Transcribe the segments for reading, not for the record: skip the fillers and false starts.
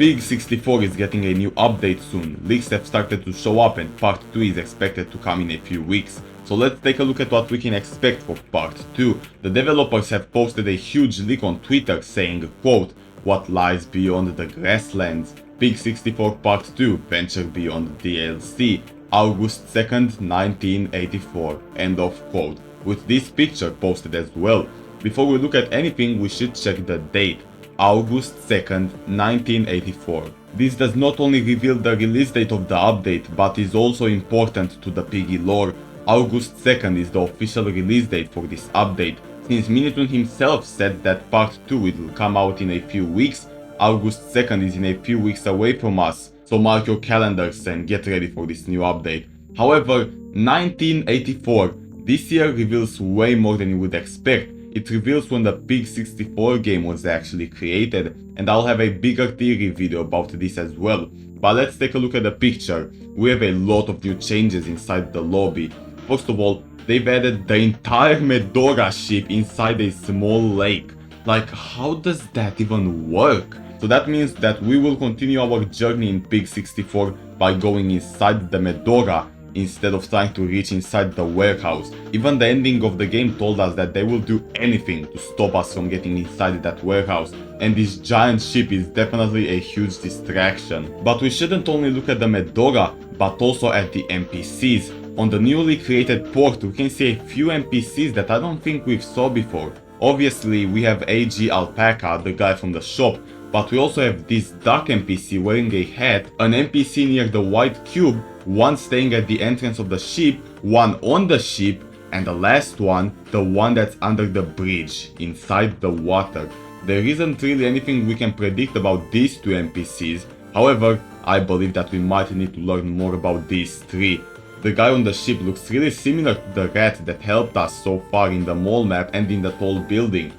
PIG-64 is getting a new update soon, leaks have started to show up and part 2 is expected to come in a few weeks. So let's take a look at what we can expect for part 2. The developers have posted a huge leak on Twitter saying, quote, "What lies beyond the grasslands? PIG-64 Part 2 Venture Beyond DLC, August 2nd, 1984, end of quote, with this picture posted as well. Before we look at anything, we should check the date. August 2nd, 1984. This does not only reveal the release date of the update, but is also important to the Piggy lore. August 2nd is the official release date for this update. Since Minitoon himself said that part 2 will come out in a few weeks, August 2nd is in a few weeks away from us, so mark your calendars and get ready for this new update. However, 1984, this year reveals way more than you would expect. It reveals when the PIG-64 game was actually created, and I'll have a bigger theory video about this as well. But let's take a look at the picture. We have a lot of new changes inside the lobby. First of all, they've added the entire Medora ship inside a small lake. Like, how does that even work? So that means that we will continue our journey in PIG-64 by going inside the Medora, instead of trying to reach inside the warehouse. Even the ending of the game told us that they will do anything to stop us from getting inside that warehouse, and this giant ship is definitely a huge distraction. But we shouldn't only look at the Medora, but also at the NPCs. On the newly created port, we can see a few NPCs that I don't think we've saw before. Obviously, we have AG Alpaca, the guy from the shop, but we also have this dark NPC wearing a hat, an NPC near the white cube, one staying at the entrance of the ship, one on the ship, and the last one, the one that's under the bridge, inside the water. There isn't really anything we can predict about these two NPCs, however, I believe that we might need to learn more about these three. The guy on the ship looks really similar to the rat that helped us so far in the mall map and in the tall building,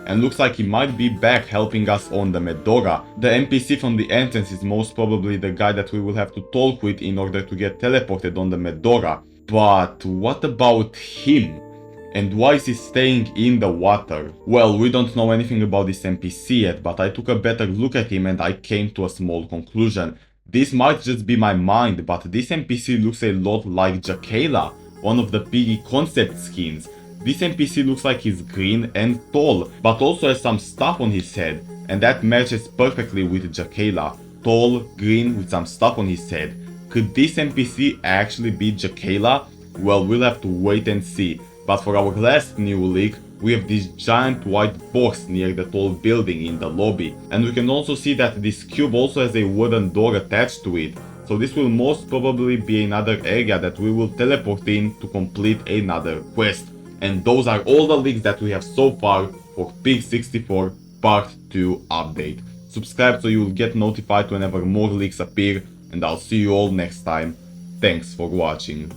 and looks like he might be back helping us on the Medora. The NPC from the entrance is most probably the guy that we will have to talk with in order to get teleported on the Medora. But what about him? And why is he staying in the water? Well, we don't know anything about this NPC yet, but I took a better look at him and I came to a small conclusion. This might just be my mind, but this NPC looks a lot like Jakayla, one of the Piggy concept skins. This NPC looks like he's green and tall, but also has some stuff on his head, and that matches perfectly with Jakayla. Tall, green, with some stuff on his head. Could this NPC actually be Jakayla? Well, we'll have to wait and see. But for our last new leak, we have this giant white box near the tall building in the lobby. And we can also see that this cube also has a wooden door attached to it. So this will most probably be another area that we will teleport in to complete another quest. And those are all the leaks that we have so far for PIG-64 Part 2 update. Subscribe so you will get notified whenever more leaks appear, and I'll see you all next time. Thanks for watching.